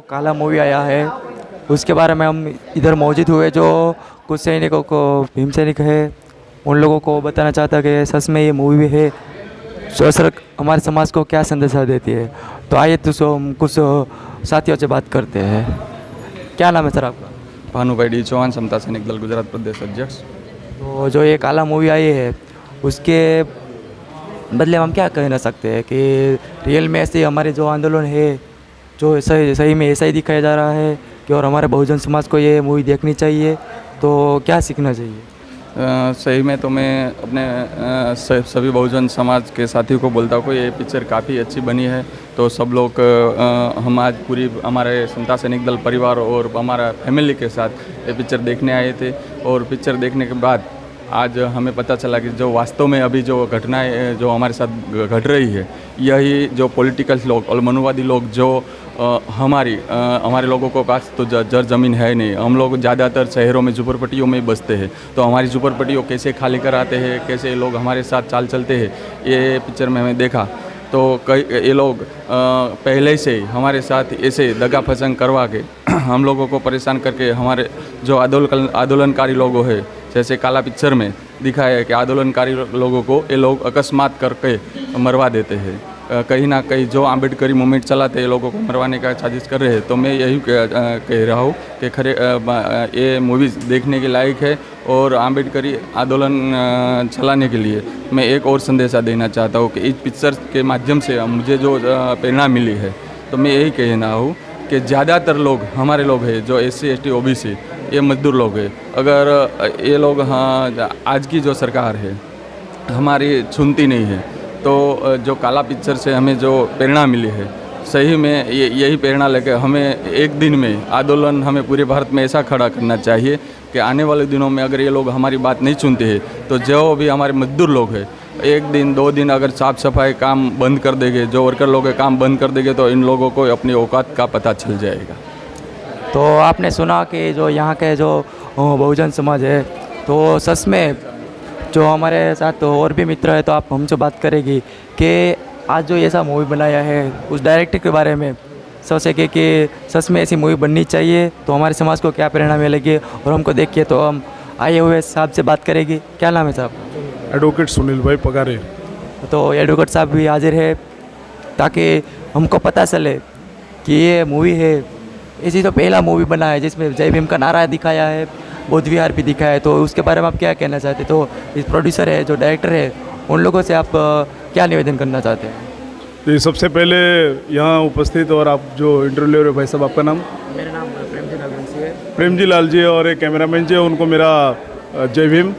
काला मूवी आया है उसके बारे में हम इधर मौजूद हुए। जो कुछ सैनिकों को भीम सैनिक है उन लोगों को बताना चाहता कि सच में ये मूवी है जो सर हमारे समाज को क्या संदेशा देती है। तो आइए तो हम कुछ साथियों से बात करते हैं। क्या नाम है सर आपका? भानुभाई डी चौहान, समता सैनिक दल गुजरात प्रदेश अध्यक्ष। तो जो ये काला मूवी आई है उसके बदले हम क्या कहना सकते हैं कि रियल में ऐसे हमारे जो आंदोलन है जो सही में ऐसा ही दिखाया जा रहा है कि और हमारे बहुजन समाज को ये मूवी देखनी चाहिए, तो क्या सीखना चाहिए? सही में तो मैं अपने सभी बहुजन समाज के साथियों को बोलता हूँ ये पिक्चर काफ़ी अच्छी बनी है। तो सब लोग हम आज पूरी हमारे समता सैनिक दल परिवार और हमारा फैमिली के साथ ये पिक्चर देखने आए थे। और पिक्चर देखने के बाद आज हमें पता चला कि जो वास्तव में अभी जो घटनाएं जो हमारे साथ घट रही है, यही जो पॉलिटिकल लोग और मनुवादी लोग जो हमारे लोगों को पास तो जर ज़मीन है नहीं, हम लोग ज़्यादातर शहरों में झुपड़पट्टियों में ही बसते हैं। तो हमारी झुपड़पट्टियों कैसे खाली कराते हैं, कैसे लोग हमारे साथ चाल चलते हैं, ये पिक्चर में हमें देखा। तो कई ये लोग पहले से ही हमारे साथ ऐसे दगा फसंग करवा के हम लोगों को परेशान करके हमारे जो आंदोलनकारी लोग हैं, जैसे काला पिक्चर में दिखाया है कि आंदोलनकारी लोगों को ये लोग अकस्मात करके मरवा देते हैं। कहीं ना कहीं जो आम्बेडकरी मूवमेंट चलाते हैं लोगों को मरवाने का साजिश कर रहे हैं। तो मैं यही कह रहा हूँ कि खरे ये मूवीज़ देखने के लायक है। और आम्बेडकरी आंदोलन चलाने के लिए मैं एक और संदेशा देना चाहता हूँ कि इस पिक्चर के माध्यम से मुझे जो प्रेरणा मिली है, तो मैं यही कहना हूँ कि ज़्यादातर लोग हमारे लोग हैं जो SC ST OBC ये मजदूर लोग हैं। अगर ये लोग आज की जो सरकार है हमारी सुनती नहीं है, तो जो काला पिक्चर से हमें जो प्रेरणा मिली है, सही में यही प्रेरणा लेकर हमें एक दिन में आंदोलन हमें पूरे भारत में ऐसा खड़ा करना चाहिए कि आने वाले दिनों में अगर ये लोग हमारी बात नहीं सुनते हैं, तो जो भी हमारे मजदूर लोग हैं एक दिन 2 दिन अगर साफ़ सफाई काम बंद कर देंगे, जो वर्कर लोग हैं काम बंद कर देंगे, तो इन लोगों को अपनी औकात का पता चल जाएगा। तो आपने सुना कि जो यहाँ के जो बहुजन समाज है, तो सच में जो हमारे साथ तो और भी मित्र है, तो आप हमसे बात करेगी कि आज जो ऐसा मूवी बनाया है उस डायरेक्टर के बारे में सोचे कि सच में ऐसी मूवी बननी चाहिए, तो हमारे समाज को क्या प्रेरणा मिलेगी। और हमको देखिए तो हम आए हुए साहब से बात करेगी। क्या नाम है साहब? एडवोकेट सुनील भाई पगारे। तो एडवोकेट साहब भी हाजिर है ताकि हमको पता चले कि ये मूवी है ऐसी तो पहला मूवी बना है जिसमें जय भीम का नारा दिखाया है, बौद्ध विहार भी दिखाया है। तो उसके बारे में आप क्या कहना चाहते? तो इस प्रोड्यूसर है जो डायरेक्टर है उन लोगों से आप क्या निवेदन करना चाहते हैं? तो सबसे पहले यहाँ उपस्थित और आप जो इंटरव्यू ले रहे हो भाई साहब, आपका नाम? मेरा नाम प्रेमजी लाल जी है। प्रेमजी लाल जी और एक कैमरामैन जी, उनको मेरा जय भीम।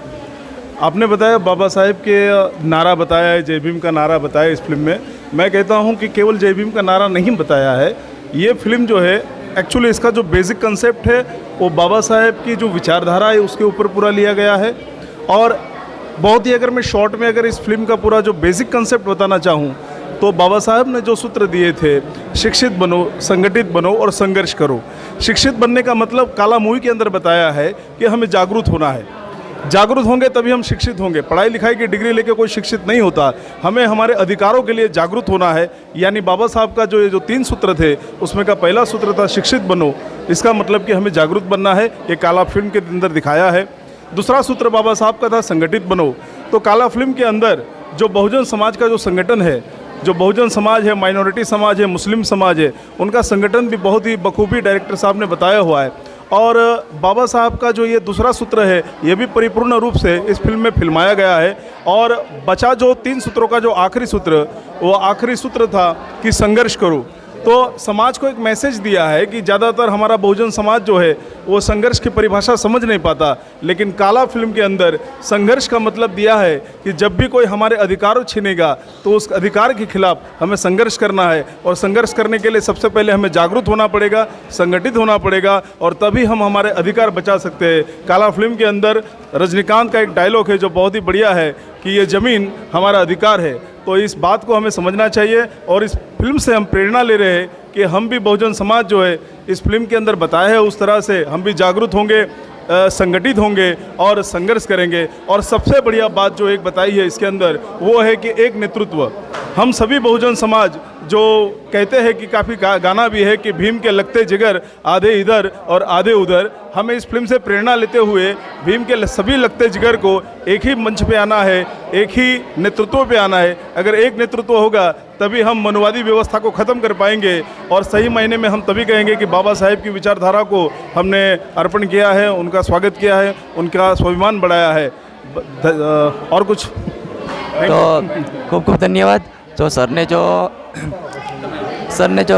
आपने बताया बाबा साहेब के नारा बताया है, जय भीम का नारा बताया इस फिल्म में। मैं कहता हूँ कि केवल जय भीम का नारा नहीं बताया है, ये फिल्म जो है एक्चुअली इसका जो बेसिक कंसेप्ट है वो बाबा साहेब की जो विचारधारा है उसके ऊपर पूरा लिया गया है। और बहुत ही अगर मैं शॉर्ट में अगर इस फिल्म का पूरा जो बेसिक कंसेप्ट बताना चाहूँ, तो बाबा साहब ने जो सूत्र दिए थे, शिक्षित बनो, संगठित बनो और संघर्ष करो। शिक्षित बनने का मतलब काला मूवी के अंदर बताया है कि हमें जागरूक होना है। जागरूक होंगे तभी हम शिक्षित होंगे। पढ़ाई लिखाई की डिग्री लेके कोई शिक्षित नहीं होता, हमें हमारे अधिकारों के लिए जागरूक होना है। यानी बाबा साहब का जो 3 सूत्र थे उसमें का पहला सूत्र था शिक्षित बनो, इसका मतलब कि हमें जागरूक बनना है, ये काला फिल्म के अंदर दिखाया है। दूसरा सूत्र बाबा साहब का था संगठित बनो। तो काला फिल्म के अंदर जो बहुजन समाज का जो संगठन है, जो बहुजन समाज है, माइनॉरिटी समाज है, मुस्लिम समाज है, उनका संगठन भी बहुत ही बखूबी डायरेक्टर साहब ने बताया हुआ है। और बाबा साहब का जो ये दूसरा सूत्र है ये भी परिपूर्ण रूप से इस फिल्म में फिल्माया गया है। और बचा जो 3 सूत्रों का जो आखिरी सूत्र, वो आखिरी सूत्र था कि संघर्ष करो। तो समाज को एक मैसेज दिया है कि ज़्यादातर हमारा बहुजन समाज जो है वो संघर्ष की परिभाषा समझ नहीं पाता, लेकिन काला फिल्म के अंदर संघर्ष का मतलब दिया है कि जब भी कोई हमारे अधिकार छीनेगा तो उस अधिकार के खिलाफ हमें संघर्ष करना है। और संघर्ष करने के लिए सबसे पहले हमें जागरूक होना पड़ेगा, संगठित होना पड़ेगा, और तभी हम हमारे अधिकार बचा सकते हैं। काला फिल्म के अंदर रजनीकांत का एक डायलॉग है जो बहुत ही बढ़िया है कि ये ज़मीन हमारा अधिकार है। तो इस बात को हमें समझना चाहिए और इस फिल्म से हम प्रेरणा ले रहे हैं कि हम भी बहुजन समाज जो है इस फिल्म के अंदर बताया है उस तरह से हम भी जागरूक होंगे, संगठित होंगे और संघर्ष करेंगे। और सबसे बढ़िया बात जो एक बताई है इसके अंदर वो है कि एक नेतृत्व। हम सभी बहुजन समाज जो कहते हैं कि काफ़ी गाना भी है कि भीम के लगते जिगर आधे इधर और आधे उधर। हमें इस फिल्म से प्रेरणा लेते हुए भीम के सभी लगते जिगर को एक ही मंच पे आना है, एक ही नेतृत्व पे आना है। अगर एक नेतृत्व होगा तभी हम मनुवादी व्यवस्था को ख़त्म कर पाएंगे और सही मायने में हम तभी कहेंगे कि बाबा साहेब की विचारधारा को हमने अर्पण किया है, उनका स्वागत किया है, उनका स्वाभिमान बढ़ाया है। और कुछ तो खूब खूब धन्यवाद। जो सर ने जो